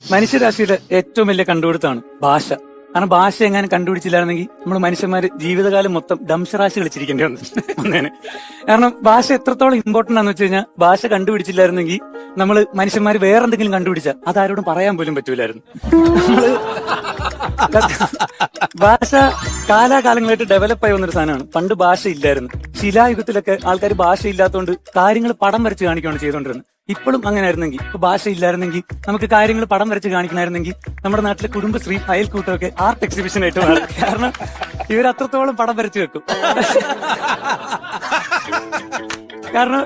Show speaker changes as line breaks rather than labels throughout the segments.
മനുഷ്യരാശിയുടെ ഏറ്റവും വലിയ കണ്ടുപിടുത്തമാണ് ഭാഷ. കാരണം ഭാഷ എങ്ങനെ കണ്ടുപിടിച്ചില്ലായിരുന്നെങ്കിൽ നമ്മൾ മനുഷ്യന്മാര് ജീവിതകാലം മൊത്തം ദംശറാശി കളിച്ചിരിക്കേണ്ടി വന്നേനെ. കാരണം ഭാഷ എത്രത്തോളം ഇമ്പോർട്ടന്റ് ആണെന്ന് വെച്ച് കഴിഞ്ഞാൽ ഭാഷ കണ്ടുപിടിച്ചില്ലായിരുന്നെങ്കിൽ നമ്മൾ മനുഷ്യന്മാര് വേറെന്തെങ്കിലും കണ്ടുപിടിച്ചാൽ അതാരോടും പറയാൻ പോലും പറ്റൂലായിരുന്നു. നമ്മള് ഭാഷ കാലാകാലങ്ങളായിട്ട് ഡെവലപ്പായി വന്നൊരു സാധനമാണ്. പണ്ട് ഭാഷ ഇല്ലായിരുന്നു. ശിലായുഗത്തിലൊക്കെ ആൾക്കാർ ഭാഷ ഇല്ലാത്തതുകൊണ്ട് കാര്യങ്ങൾ പടം വരച്ച് കാണിക്കുകയാണ് ചെയ്തുകൊണ്ടിരുന്നത്. ഇപ്പോഴും അങ്ങനെ ആയിരുന്നെങ്കിൽ, ഇപ്പൊ ഭാഷ ഇല്ലായിരുന്നെങ്കിൽ നമുക്ക് കാര്യങ്ങൾ പടം വരച്ച് കാണിക്കണമായിരുന്നെങ്കിൽ നമ്മുടെ നാട്ടിലെ കുടുംബശ്രീ അയൽക്കൂട്ടമൊക്കെ ആർട്ട് എക്സിബിഷൻ ആയിട്ട് മാറും. കാരണം ഇവർ അത്രത്തോളം പടം വരച്ച് വെക്കും. കാരണം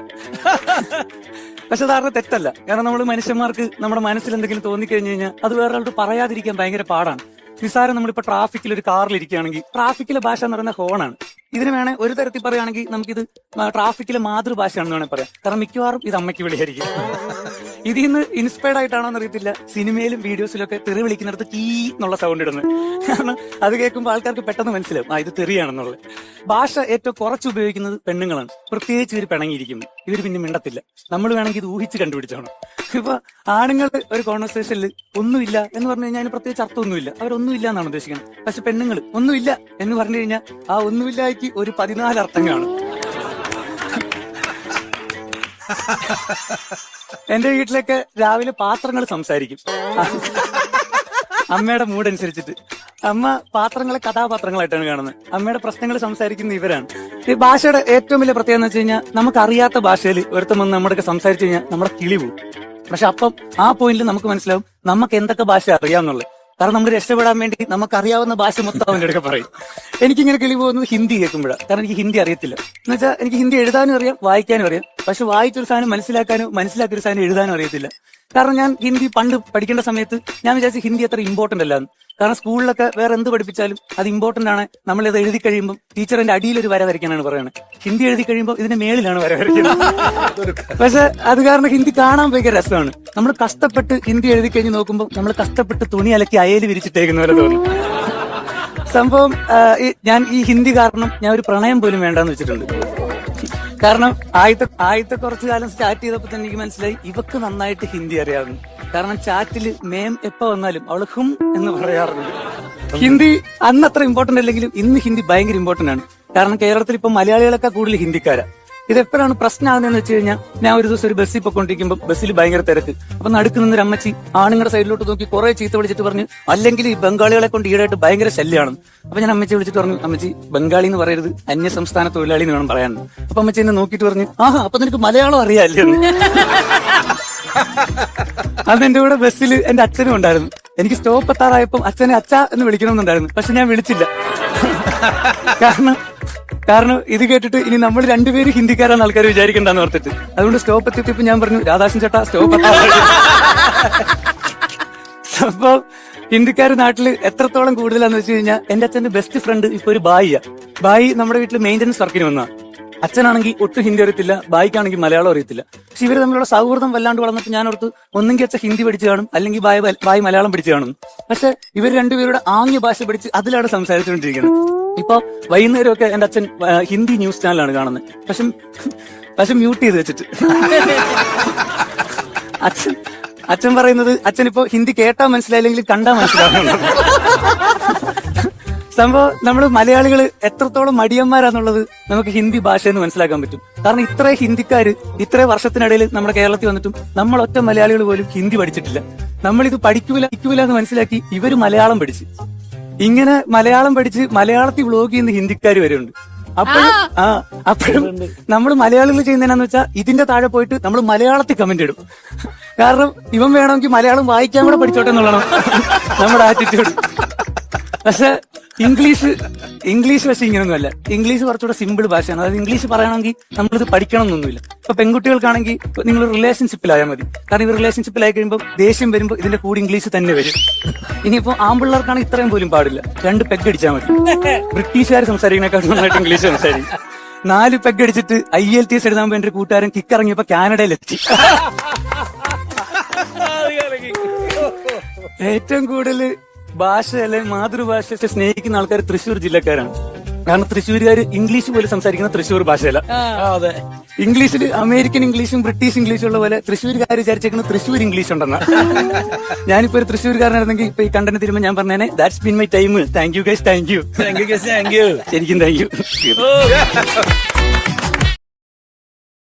പക്ഷെ ധാരണ തെറ്റല്ല. കാരണം നമ്മൾ മനുഷ്യന്മാർക്ക് നമ്മുടെ മനസ്സിൽ എന്തെങ്കിലും തോന്നിക്കഴിഞ്ഞു കഴിഞ്ഞാൽ അത് വേറൊരാളോട് പറയാതിരിക്കാൻ ഭയങ്കര പാടാണ്. നിസ്സാരം നമ്മളിപ്പോ ട്രാഫിക്കിൽ ഒരു കാറിൽ ഇരിക്കുകയാണെങ്കിൽ ട്രാഫിക്കിലെ ഭാഷ എന്ന് പറയുന്ന ഹോണാണ്. ഇതിന് വേണേ ഒരു തരത്തിൽ പറയുകയാണെങ്കിൽ നമുക്കിത് ട്രാഫിക്കിലെ മാതൃഭാഷയാണെന്ന് വേണേൽ പറയാം. കാരണം മിക്കവാറും ഇത് അമ്മയ്ക്ക് വിളിയായിരിക്കും. ഇതിൽ നിന്ന് ഇൻസ്പയർഡ് ആയിട്ടാണോ എന്നറിയത്തില്ല, സിനിമയിലും വീഡിയോസിലും ഒക്കെ തെറി വിളിക്കുന്നിടത്ത് കീ എന്നുള്ള സൗണ്ട് ഇടുന്നത്. കാരണം അത് കേൾക്കുമ്പോൾ ആൾക്കാർക്ക് പെട്ടെന്ന് മനസ്സിലാവും ഇത് തെറിയാണെന്നുള്ളത്. ഭാഷ ഏറ്റവും കുറച്ച് ഉപയോഗിക്കുന്നത് പെണ്ണുങ്ങളാണ്. പ്രത്യേകിച്ച് ഇവർ പിണങ്ങിയിരിക്കുന്നു. ഇവർ പിന്നെ മിണ്ടത്തില്ല. നമ്മൾ വേണമെങ്കിൽ ഇത് ഊഹിച്ച് കണ്ടുപിടിച്ചോണം. ഇപ്പൊ ആണുങ്ങൾ ഒരു കോൺവെർസേഷനിൽ ഒന്നുമില്ല എന്ന് പറഞ്ഞു കഴിഞ്ഞാൽ അതിന് പ്രത്യേകിച്ച് അർത്ഥമൊന്നുമില്ല. അവരൊന്നുമില്ല എന്നാണ് ഉദ്ദേശിക്കുന്നത്. പക്ഷെ പെണ്ണുങ്ങൾ ഒന്നുമില്ല എന്ന് പറഞ്ഞു കഴിഞ്ഞാൽ ആ ഒന്നുമില്ലായ്ക്ക് ഒരു 14 അർത്ഥം കാണും. എന്റെ വീട്ടിലൊക്കെ രാവിലെ പാത്രങ്ങൾ സംസാരിക്കും. അമ്മയുടെ മൂഡ് അനുസരിച്ചിട്ട്. അമ്മ പാത്രങ്ങളെ കഥാപാത്രങ്ങളായിട്ടാണ് കാണുന്നത്. അമ്മയുടെ പ്രശ്നങ്ങൾ സംസാരിക്കുന്ന ഇവരാണ്. ഈ ഭാഷയുടെ ഏറ്റവും വലിയ പ്രത്യേകത എന്ന് വെച്ച് കഴിഞ്ഞാൽ നമുക്കറിയാത്ത ഭാഷയിൽ ഒരുത്തം വന്ന് നമ്മുടെയൊക്കെ സംസാരിച്ചു കഴിഞ്ഞാൽ നമ്മുടെ കിളി പോകും. പക്ഷെ അപ്പം ആ പോയിന്റിൽ നമുക്ക് മനസ്സിലാവും നമുക്ക് എന്തൊക്കെ ഭാഷ അറിയാമെന്നുള്ളത്. കാരണം നമ്മൾ രക്ഷപ്പെടാൻ വേണ്ടി നമുക്കറിയാവുന്ന ഭാഷ മൊത്തം അവന്റെ അടുക്ക പറയും. എനിക്കിങ്ങനെ കിളി പോകുന്നത് ഹിന്ദി കേൾക്കുമ്പോഴാണ്. കാരണം എനിക്ക് ഹിന്ദി അറിയത്തില്ല. എന്ന് വെച്ചാൽ എനിക്ക് ഹിന്ദി എഴുതാനും അറിയാം, വായിക്കാനും അറിയാം. പക്ഷെ വായിച്ചൊരു സാധനം മനസ്സിലാക്കാനും മനസ്സിലാക്കിയൊരു സാധനം എഴുതാനും അറിയത്തില്ല. കാരണം ഞാൻ ഹിന്ദി പണ്ട് പഠിക്കേണ്ട സമയത്ത് ഞാൻ വിചാരിച്ചു ഹിന്ദി അത്ര ഇമ്പോർട്ടന്റ് അല്ലാന്ന്. കാരണം സ്കൂളിലൊക്കെ വേറെ എന്ത് പഠിപ്പിച്ചാലും അത് ഇമ്പോർട്ടന്റ് ആണ്. നമ്മളിത് എഴുതി കഴിയുമ്പോൾ ടീച്ചർ എന്റെ അടിയിലൊരു വര വരയ്ക്കാനാണ് പറയുന്നത്. ഹിന്ദി എഴുതി കഴിയുമ്പോൾ ഇതിന്റെ മേളിലാണ് വര വരയ്ക്കുന്നത്. പക്ഷെ അത് കാരണം ഹിന്ദി കാണാൻ ഭയങ്കര രസമാണ്. നമ്മൾ കഷ്ടപ്പെട്ട് ഹിന്ദി എഴുതി കഴിഞ്ഞ് നോക്കുമ്പോൾ നമ്മൾ കഷ്ടപ്പെട്ട് തുണി അലക്കി അയല് വിരിച്ചിട്ടേക്കുന്ന പോലെ തോന്നും. സംഭവം ഞാൻ ഈ ഹിന്ദി കാരണം ഞാൻ ഒരു പ്രണയം പോലും വേണ്ടാന്ന് വെച്ചിട്ടുണ്ട്. കാരണം ആദ്യത്തെ കുറച്ചു കാലം സ്റ്റാർട്ട് ചെയ്തപ്പോ തന്നെ എനിക്ക് മനസ്സിലായി ഇവക്ക് നന്നായിട്ട് ഹിന്ദി അറിയാവുന്നു. കാരണം ചാറ്റില് മേം എപ്പോ വന്നാലും അവള് ഹും എന്ന് പറയാറുണ്ട്. ഹിന്ദി അന്ന് അത്ര ഇമ്പോർട്ടന്റ് അല്ലെങ്കിലും ഇന്ന് ഹിന്ദി ഭയങ്കര ഇമ്പോർട്ടന്റ് ആണ്. കാരണം കേരളത്തിൽ ഇപ്പൊ മലയാളികളൊക്കെ കൂടുതൽ ഹിന്ദിക്കാരാ. ഇതെപ്പോഴാണ് പ്രശ്നമാകുന്നതെന്ന് വെച്ച് കഴിഞ്ഞാൽ ഞാൻ ഒരു ദിവസം ഒരു ബസ്സിൽ പൊക്കൊണ്ടിരിക്കുമ്പോൾ ബസ്സിൽ ഭയങ്കര തിരക്ക്. അപ്പൊ നടുക്ക് നിന്നൊരു അമ്മച്ചി ആണുങ്ങളുടെ സൈഡിലോട്ട് നോക്കി കുറെ ചീത്ത വിളിച്ചിട്ട് പറഞ്ഞു അല്ലെങ്കിൽ ഈ ബംഗാളികളെ കൊണ്ട് ഈടായിട്ട് ഭയങ്കര ശല്യമാണെന്ന്. അപ്പൊ ഞാൻ അമ്മച്ചി വിളിച്ചിട്ട് പറഞ്ഞു അമ്മച്ചി ബംഗാളി എന്ന് പറയരുത്, അന്യ സംസ്ഥാന തൊഴിലാളി എന്ന് വേണം പറയാൻ. അപ്പൊ അമ്മച്ചി എന്നെ നോക്കിയിട്ട് പറഞ്ഞു അപ്പൊ നിനക്ക് മലയാളം അറിയാല്ലേ എന്ന്. അതെന്റെ കൂടെ ബസ്സിൽ എന്റെ അച്ഛനും ഉണ്ടായിരുന്നു. എനിക്ക് സ്റ്റോപ്പ് എത്താറായപ്പം അച്ഛനെ അച്ഛ എന്ന് വിളിക്കണമെന്നുണ്ടായിരുന്നു. പക്ഷെ ഞാൻ വിളിച്ചില്ല. കാരണം ഇത് കേട്ടിട്ട് ഇനി നമ്മൾ രണ്ടുപേരും ഹിന്ദിക്കാരാണ് ആൾക്കാർ വിചാരിക്കണ്ടെന്ന് ഓർത്തിട്ട്. അതുകൊണ്ട് സ്റ്റോപ്പ് എത്തിയപ്പോ ഞാൻ പറഞ്ഞു രാധാകൃഷ്ണൻ ചേട്ടാ സ്റ്റോപ്പ് എത്താ. സംഭവം ഹിന്ദിക്കാർ നാട്ടില് എത്രത്തോളം കൂടുതലാന്ന് വെച്ച് കഴിഞ്ഞാൽ എന്റെ അച്ഛന്റെ ബെസ്റ്റ് ഫ്രണ്ട് ഇപ്പൊ ഒരു ബായിയാ. ബായി നമ്മുടെ വീട്ടിൽ മെയിന്റനൻസ് വർക്കിന് വന്നാ. അച്ഛനാണെങ്കിൽ ഒട്ടും ഹിന്ദി അറിയത്തില്ല, ബായിക്കാണെങ്കിൽ മലയാളം അറിയത്തില്ല. പക്ഷെ ഇവര് തമ്മിലുള്ള സൗഹൃദം വല്ലാണ്ട് വളർന്നിട്ട് ഞാൻ ഓർത്ത് ഒന്നെങ്കിൽ അച്ഛൻ ഹിന്ദി പഠിച്ചു കാണും, അല്ലെങ്കിൽ ബായി മലയാളം പഠിച്ചു കാണും. പക്ഷെ ഇവർ രണ്ടുപേരുടെ ആംഗ്യ ഭാഷ പഠിച്ച് അതിലാണ് സംസാരിച്ചുകൊണ്ടിരിക്കുന്നത്. ഇപ്പൊ വൈകുന്നേരമൊക്കെ എന്റെ അച്ഛൻ ഹിന്ദി ന്യൂസ് ചാനലാണ് കാണുന്നത്. പക്ഷെ മ്യൂട്ട് ചെയ്ത് വെച്ചിട്ട്. അച്ഛൻ പറയുന്നത് അച്ഛനിപ്പോ ഹിന്ദി കേട്ടാ മനസ്സിലായില്ലെങ്കിൽ കണ്ടാ മനസ്സിലാവുന്നുണ്ട്. സംഭവം നമ്മള് മലയാളികള് എത്രത്തോളം മടിയന്മാരാന്നുള്ളത് നമുക്ക് ഹിന്ദി ഭാഷയെന്ന് മനസ്സിലാക്കാൻ പറ്റും. കാരണം ഇത്ര ഹിന്ദിക്കാര് ഇത്ര വർഷത്തിനിടയിൽ നമ്മുടെ കേരളത്തിൽ വന്നിട്ടും നമ്മൾ ഒറ്റ മലയാളികൾ പോലും ഹിന്ദി പഠിച്ചിട്ടില്ല. നമ്മളിത് പഠിക്കൂല എന്ന് മനസ്സിലാക്കി ഇവര് മലയാളം പഠിച്ച് ഇങ്ങനെ മലയാളം പഠിച്ച് മലയാളത്തിൽ വ്ലോഗ് ചെയ്യുന്ന ഹിന്ദിക്കാർ വരെ ഉണ്ട്. അപ്പോഴും നമ്മൾ മലയാളികൾ ചെയ്യുന്നതിനാന്ന് വെച്ചാൽ ഇതിന്റെ താഴെ പോയിട്ട് നമ്മൾ മലയാളത്തിൽ കമന്റ് ഇടും. കാരണം ഇവൻ വേണമെങ്കിൽ മലയാളം വായിക്കാൻ കൂടെ പഠിച്ചോട്ടെ എന്നുള്ളതാണ് നമ്മുടെ ആറ്റിറ്റ്യൂഡ്. പക്ഷെ ഇംഗ്ലീഷ് പക്ഷെ ഇങ്ങനൊന്നുമല്ല. ഇംഗ്ലീഷ് കുറച്ചുകൂടെ സിമ്പിൾ ഭാഷയാണ്. അതായത് ഇംഗ്ലീഷ് പറയണമെങ്കിൽ നമ്മളിത് പഠിക്കണം എന്നൊന്നുമില്ല. ഇപ്പൊ പെൺകുട്ടികൾക്കാണെങ്കിൽ നിങ്ങൾ റിലേഷൻഷിപ്പിലായാൽ മതി. കാരണം ഇവർ റിലേഷൻഷിപ്പിലായി കഴിയുമ്പോൾ ദേഷ്യം വരുമ്പോൾ ഇതിന്റെ കൂടെ ഇംഗ്ലീഷ് തന്നെ വരും. ഇനിയിപ്പോ ആമ്പിള്ളേർക്കാണെങ്കിൽ ഇത്രയും പോലും പാടില്ല. 2 പെഗ് അടിച്ചാൽ മതി. ബ്രിട്ടീഷുകാർ സംസാരിക്കുന്നതിനേക്കാൾ നന്നായിട്ട് ഇംഗ്ലീഷ് സംസാരിക്കും. 4 പെഗ് അടിച്ചിട്ട് IELTS എഴുതാൻ വേണ്ടി ഒരു കൂട്ടുകാരൻ കിക്കിറങ്ങിയപ്പോ കാനഡയിലെത്തി. ഏറ്റവും കൂടുതൽ ഭാഷ അല്ലെങ്കിൽ മാതൃഭാഷ സ്നേഹിക്കുന്ന ആൾക്കാർ തൃശ്ശൂർ ജില്ലക്കാരാണ്. കാരണം തൃശ്ശൂരുകാർ ഇംഗ്ലീഷ് പോലും സംസാരിക്കുന്ന തൃശ്ശൂർ ഭാഷയല്ല.
അതെ.
ഇംഗ്ലീഷിൽ അമേരിക്കൻ ഇംഗ്ലീഷും ബ്രിട്ടീഷ് ഇംഗ്ലീഷും ഉള്ള പോലെ തൃശ്ശൂർകാർ വിചാരിച്ചേക്കുന്നത് തൃശ്ശൂർ ഇംഗ്ലീഷ് ഉണ്ടെന്ന. ഞാനിപ്പോ ഒരു തൃശ്ശൂർകാരനായിരുന്നെങ്കിൽ ഇപ്പൊ ഈ കണ്ടന്റ് തരുമ്പോ ഞാൻ പറഞ്ഞേനെ that's been my time. Thank you guys, thank you.
Thank you.
ശരിക്കും താങ്ക് യു.